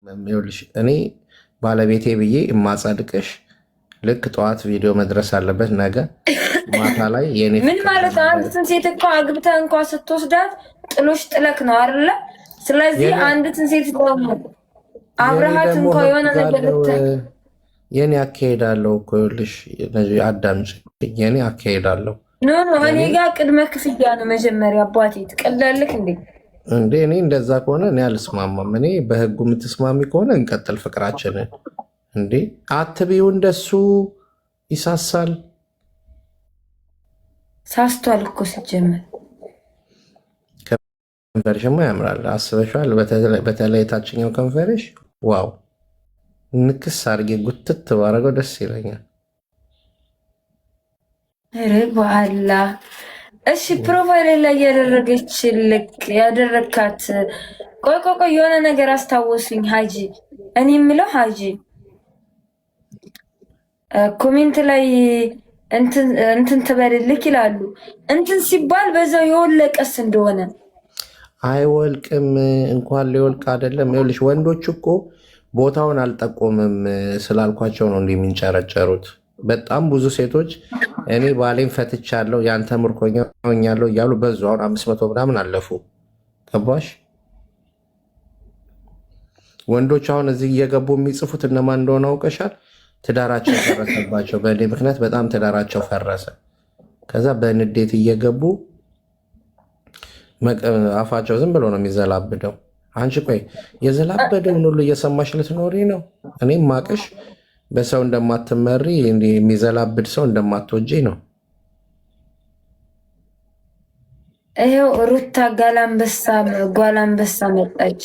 ይኸውልሽ እኔ ባለቤቴ ብዬ የማጸድቅሽ ልክ ጠዋት ቪዲዮ መድረስ አለበት። ነገ ማታ ላይ የኔ ምን ማለት ነው? አንዲትን ሴት እኮ አግብተህ እንኳ ስትወስዳት ጥሎሽ ጥለክ ነው አይደለ? ስለዚህ አንዲትን ሴት ደግሞ አብረሃት እንኳ የሆነ ነገር የኔ አካሄዳለሁ እኮ ይኸውልሽ፣ አዳምጪ። የኔ አካሄዳለሁ ኖ እኔ ጋር ቅድመ ክፍያ ነው መጀመሪያ። አባቴ ትቀላለክ እንዴ? እንዴ እኔ እንደዛ ከሆነ እኔ አልስማማም። እኔ በህጉ የምትስማሚ ከሆነ እንቀጥል ፍቅራችንን። እንዴ አትቢው፣ እንደሱ ይሳሳል። ሳስቷል እኮ ሲጀመር። ከንፈርሽማ ያምራል፣ አስበሽዋል? በተለይ የታችኛው ከንፈርሽ ዋው! ንክስ አድርጌ ጉትት ባረገው ደስ ይለኛል። ኧረ በኋላ እሺ፣ ፕሮፋይል ላይ ያደረግካት ቆይ የሆነ ነገር አስታወሱኝ። ሀጂ እኔ የምለው ሀጂ ኮሜንት ላይ እንትን ትበልልክ ይላሉ። እንትን ሲባል በዛው የወለቀስ እንደሆነ አይወልቅም። እንኳን ሊወልቅ አይደለም። ይኸውልሽ ወንዶች እኮ ቦታውን አልጠቆምም ስላልኳቸው ነው እንዲህ የሚንጨረጨሩት። በጣም ብዙ ሴቶች እኔ ባሌን ፈትቻለሁ የአንተ ምርኮኛ ሆኛለሁ እያሉ በዙ። አሁን 500 ምናምን አለፉ። ገባሽ? ወንዶች አሁን እዚህ እየገቡ የሚጽፉት እነማን እንደሆነ አውቀሻል? ትዳራቸው ፈረሰባቸው። በእኔ ምክንያት በጣም ትዳራቸው ፈረሰ። ከዛ በንዴት እየገቡ አፋቸው ዝም ብሎ ነው የሚዘላብደው። አንቺ ቆይ የዘላበደውን ሁሉ እየሰማሽ ልትኖሪ ነው? እኔም ማቅሽ በሰው እንደማትመሪ የሚዘላብድ ሰው እንደማትወጂ ነው። ይሄው ሩታ ጓላንበሳ መጣች።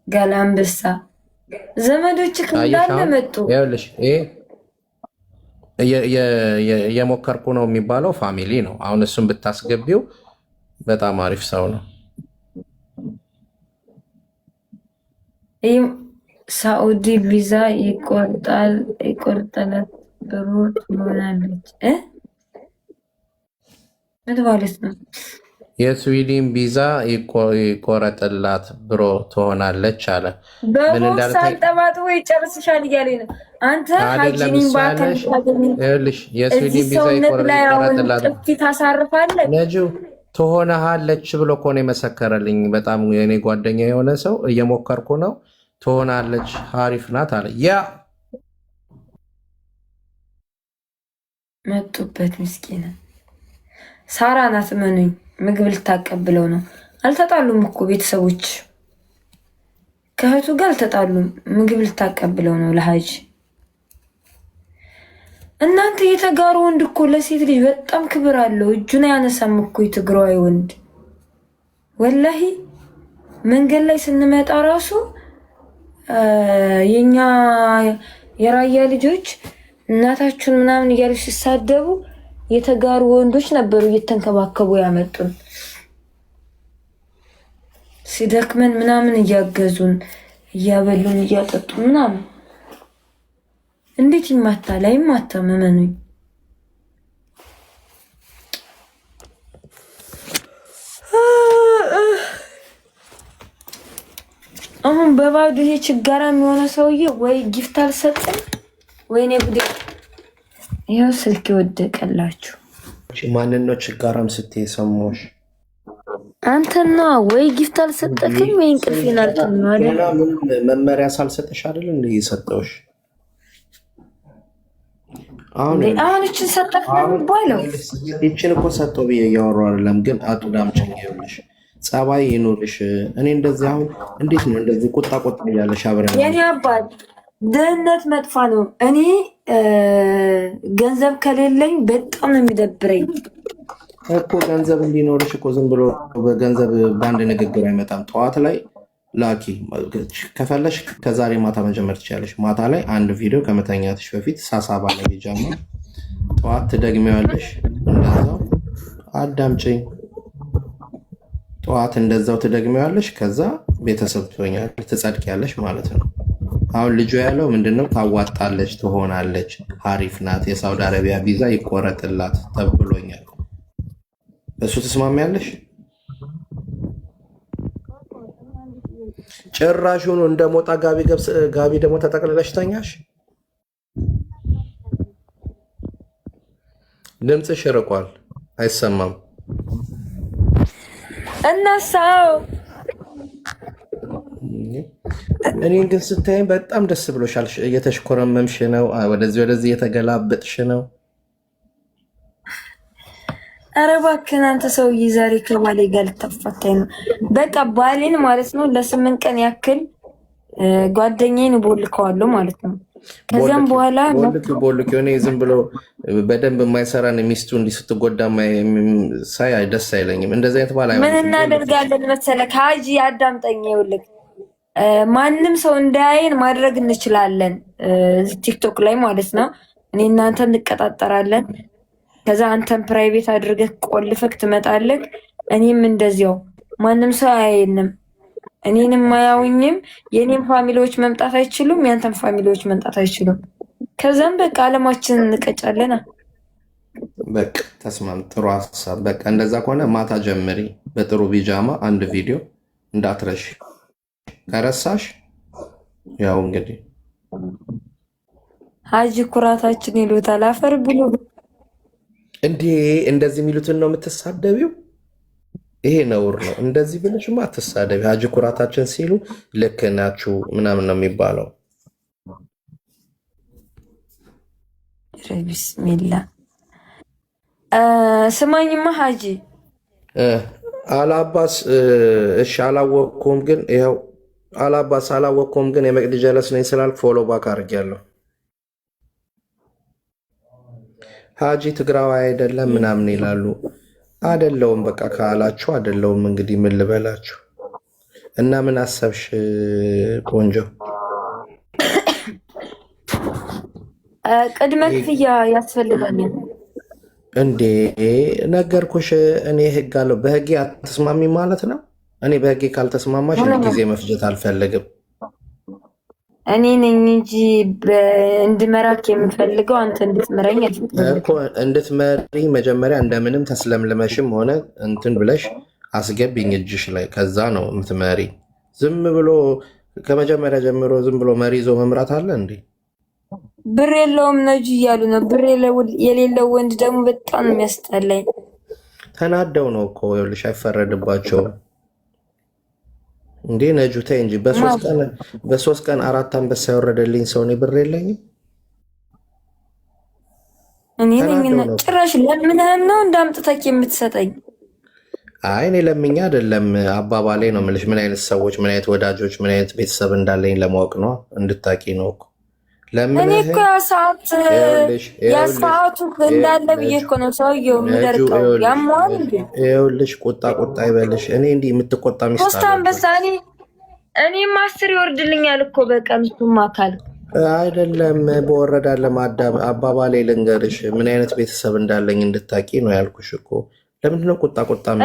ጋላንበሳ ዘመዶች እንዳለ መጡ። ይኸውልሽ ይሄ እየሞከርኩ ነው የሚባለው ፋሚሊ ነው። አሁን እሱን ብታስገቢው በጣም አሪፍ ሰው ነው። ሳኡዲ ቪዛ ይቆርጠላት ብሮ ትሆናለች። ምን ማለት ነው? የስዊድን ቪዛ ይቆረጥላት ብሮ ትሆናለች አለ። በቦሳንጠባጥቦ ይጨርስሻል እያለኝ ነው። አንተ ሀጂኒን ባከልሽ የስዊድን ቪዛ ይቆረጥላት ጥፊ ታሳርፋለህ። ነጁ ትሆናለች ብሎ እኮ ነው የመሰከረልኝ። በጣም የኔ ጓደኛ የሆነ ሰው እየሞከርኩ ነው ትሆናለች አሪፍ ናት አለ። ያ መጡበት ምስኪና ሳራ ናት። መኑኝ ምግብ ልታቀብለው ነው። አልተጣሉም እኮ ቤተሰቦች ከእህቱ ጋር አልተጣሉም። ምግብ ልታቀብለው ነው ለሀጅ። እናንተ የተጋሩ ወንድ እኮ ለሴት ልጅ በጣም ክብር አለው። እጁን አያነሳም እኮ የትግራዊ ወንድ። ወላሂ መንገድ ላይ ስንመጣ ራሱ የኛ የራያ ልጆች እናታችሁን ምናምን እያሉ ሲሳደቡ የተጋሩ ወንዶች ነበሩ እየተንከባከቡ ያመጡን። ሲደክመን ምናምን እያገዙን እያበሉን እያጠጡ ምናምን። እንዴት ይማታል? አይማታም። መመኑኝ አሁን በባዶ ይሄ ችጋራ የሚሆነ ሰውዬ ወይ ጊፍት አልሰጠም ወይኔ ጉዴ! ይኸው ስልክ ይወደቀላችሁ። ማንን ነው ችጋራም ስትይ ሰማሽ? አንተና ወይ ጊፍት አልሰጠክም ወይ እንቅልፌን አልተኛም አይደል? መመሪያ ሳልሰጠሽ አይደል እንዴ የሰጠውሽ? አሁን እችን ሰጠክ ነው የሚባለው? ይችን እኮ ሰጠው ብዬ እያወራሁ አይደለም፣ ግን አጡዳምጪኝ ይኸውልሽ ጸባይ ይኖርሽ። እኔ እንደዚህ አሁን እንዴት ነው እንደዚህ ቁጣ እያለሽ አብረን የኔ አባት ድህነት መጥፋ ነው። እኔ ገንዘብ ከሌለኝ በጣም ነው የሚደብረኝ እኮ። ገንዘብ እንዲኖርሽ እኮ ዝም ብሎ በገንዘብ በአንድ ንግግር አይመጣም። ጠዋት ላይ ላኪ ከፈለሽ ከዛሬ ማታ መጀመር ትችላለሽ። ማታ ላይ አንድ ቪዲዮ ከመተኛትሽ በፊት ሳሳ ባለ ቢጃማ ጠዋት ትደግሚዋለሽ። እንደዛው አዳምጪኝ። ጠዋት እንደዛው ትደግሚዋለሽ። ከዛ ቤተሰብ ትሆኛለሽ፣ ትጸድቂያለሽ ማለት ነው። አሁን ልጁ ያለው ምንድነው? ታዋጣለች፣ ትሆናለች፣ አሪፍ ናት፣ የሳውዲ አረቢያ ቪዛ ይቆረጥላት ተብሎኛል። እሱ ትስማሚያለሽ? ጭራሹን እንደሞጣ ጋቢ ደግሞ ተጠቅልለሽ ተኛሽ። ድምፅሽ ርቋል፣ አይሰማም። እናሳው እኔን ግን ስታይም በጣም ደስ ብሎሻል። እየተሽኮረመምሽ ነው፣ ወደዚህ እየተገላበጥሽ ነው። ኧረ እባክህ አንተ ሰውዬ ዛሬ ከባሌ ጋር ልታፋታኝ ነው። በቃ ባሌን ማለት ነው ለ8 ቀን ያክል ጓደኛዬን ቦልከዋለሁ ማለት ነው። ከዛም በኋላ ቦልክ የሆነ ዝም ብሎ በደንብ የማይሰራን ሚስቱ እንዲህ ስትጎዳ ሳይ ደስ አይለኝም። እንደዚህ አይነት ባል ምን እናደርጋለን መሰለህ ሀጂ አዳምጠኝ። ይኸውልህ ማንም ሰው እንዳያየን ማድረግ እንችላለን። ቲክቶክ ላይ ማለት ነው እኔ እናንተ እንቀጣጠራለን። ከዛ አንተን ፕራይቬት አድርገህ ቆልፈክ ትመጣለህ። እኔም እንደዚያው ማንም ሰው አያየንም። እኔንም አያውኝም። የኔም ፋሚሊዎች መምጣት አይችሉም፣ ያንተም ፋሚሊዎች መምጣት አይችሉም። ከዛም በቃ አለማችንን እንቀጫለና በቃ ተስማም። ጥሩ ሀሳብ። በቃ እንደዛ ከሆነ ማታ ጀምሪ በጥሩ ቢጃማ አንድ ቪዲዮ እንዳትረሽ። ከረሳሽ ያው እንግዲህ ሀጂ ኩራታችን ይሉታል። አፈር ብሎ እንዴ እንደዚህ የሚሉትን ነው የምትሳደቢው? ይሄ ነውር ነው። እንደዚህ ብለሽማ አትሳደቢ። ሀጂ ኩራታችን ሲሉ ልክ ናችሁ ምናምን ነው የሚባለው። ቢስሚላ ስማኝማ ሀጂ አላባስ። እሺ አላወቅኩም፣ ግን ይኸው አላባስ አላወቅኩም፣ ግን የመቅዲ ጀለስ ነኝ ስላልክ ፎሎ ባክ አድርጌያለሁ። ሀጂ ትግራዋይ አይደለም ምናምን ይላሉ። አደለውም በቃ ካላችሁ አደለውም። እንግዲህ ምን ልበላችሁ እና ምን አሰብሽ ቆንጆ? ቅድመ ክፍያ ያስፈልጋኛል እንዴ? ነገርኩሽ። እኔ ህግ አለው። በህጌ አትስማሚ ማለት ነው። እኔ በህጌ ካልተስማማሽ ጊዜ መፍጀት አልፈልግም። እኔ ነኝ እንጂ እንድመራክ የምፈልገው አንተ እንድትመረኝ እኮ። እንድትመሪ መጀመሪያ እንደምንም ተስለምልመሽም ሆነ እንትን ብለሽ አስገብኝ እጅሽ ላይ። ከዛ ነው የምትመሪ። ዝም ብሎ ከመጀመሪያ ጀምሮ ዝም ብሎ መሪ ይዞ መምራት አለ እንዴ? ብር የለውም ነጁ እያሉ ነው። ብር የሌለው ወንድ ደግሞ በጣም ነው የሚያስጠላኝ። ተናደው ነው እኮ ይኸውልሽ፣ አይፈረድባቸውም እንዴ ነጁ ተይ እንጂ። በሶስት ቀን 4 አንበሳ ያወረደልኝ ሰው ነው። ብር የለኝም እኔ ነኝ። ጭራሽ ለምንህም ነው እንዳምጥተክ የምትሰጠኝ? አይ እኔ ለምኛ አይደለም፣ አባባሌ ነው የምልሽ። ምን አይነት ሰዎች፣ ምን አይነት ወዳጆች፣ ምን አይነት ቤተሰብ እንዳለኝ ለማወቅ ነው፣ እንድታቂ ነው እኮ። እኔ እኮ ያሰዓቱ እንዳለ ብዬ እኮ ነው ሰውየው የሚደርቀው። ያሟል እንዴ? ይኸውልሽ ቁጣ ይበልሽ። እኔ እንዲህ የምትቆጣ ሚስት ሶስት አንበሳ እኔም 10 ይወርድልኛል እኮ በቀን። እሱም አካል አይደለም በወረዳ ለማዳም አባባሌ ልንገርሽ፣ ምን አይነት ቤተሰብ እንዳለኝ እንድታቂ ነው ያልኩሽ እኮ። ለምንድነው ቁጣ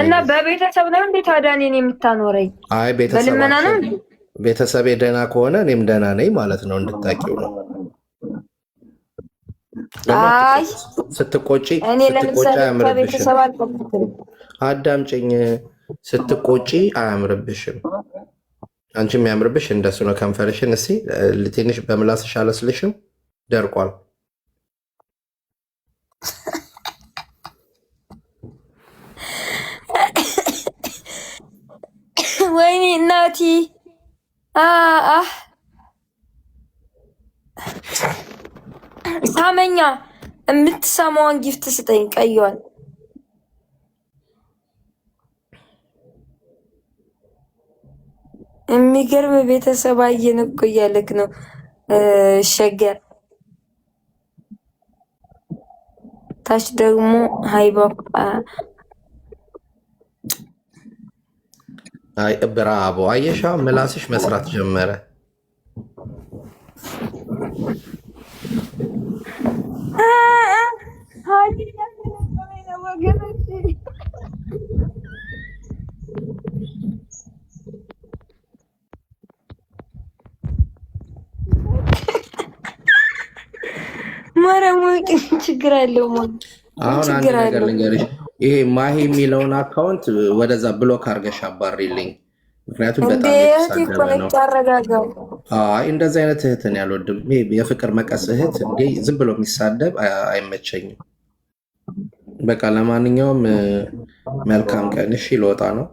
እና በቤተሰብ ነው እንዴ ታዲያ እኔን የምታኖረኝ? አይ በልመና ነው እንዴ? ቤተሰቤ ደህና ከሆነ እኔም ደህና ነኝ ማለት ነው፣ እንድታቂው ነው። አይ ስትቆጪ ቤተሰብ አልቆጥም። አዳምጪኝ። ስትቆጪ አያምርብሽም። አንቺ የሚያምርብሽ እንደሱ ነው። ከንፈርሽን እስኪ ትንሽ በምላስሽ አለስልሽም፣ ደርቋል። ወይኔ እናቲ ሳመኛ የምትሰማዋን ጊፍት ስጠኝ። ቀይዋል የሚገርም ቤተሰብ አየን እኮ እያለክ ነው ሸገር። ታች ደግሞ ሃይባ አይ ብራቦ! አየሻ ምላስሽ መስራት ጀመረ። ማረሙ ችግር አለው። አሁን አንድ ነገር ልንገርሽ፣ ይሄ ማሂ የሚለውን አካውንት ወደዛ ብሎክ አድርገሽ አባሪልኝ። ምክንያቱም በጣም የተሳደበ ነው። አይ እንደዚህ አይነት እህትን ያልወድም። የፍቅር መቀስ እህት እንዴ ዝም ብሎ የሚሳደብ አይመቸኝም። በቃ ለማንኛውም መልካም ቀን። እሺ ልወጣ ነው።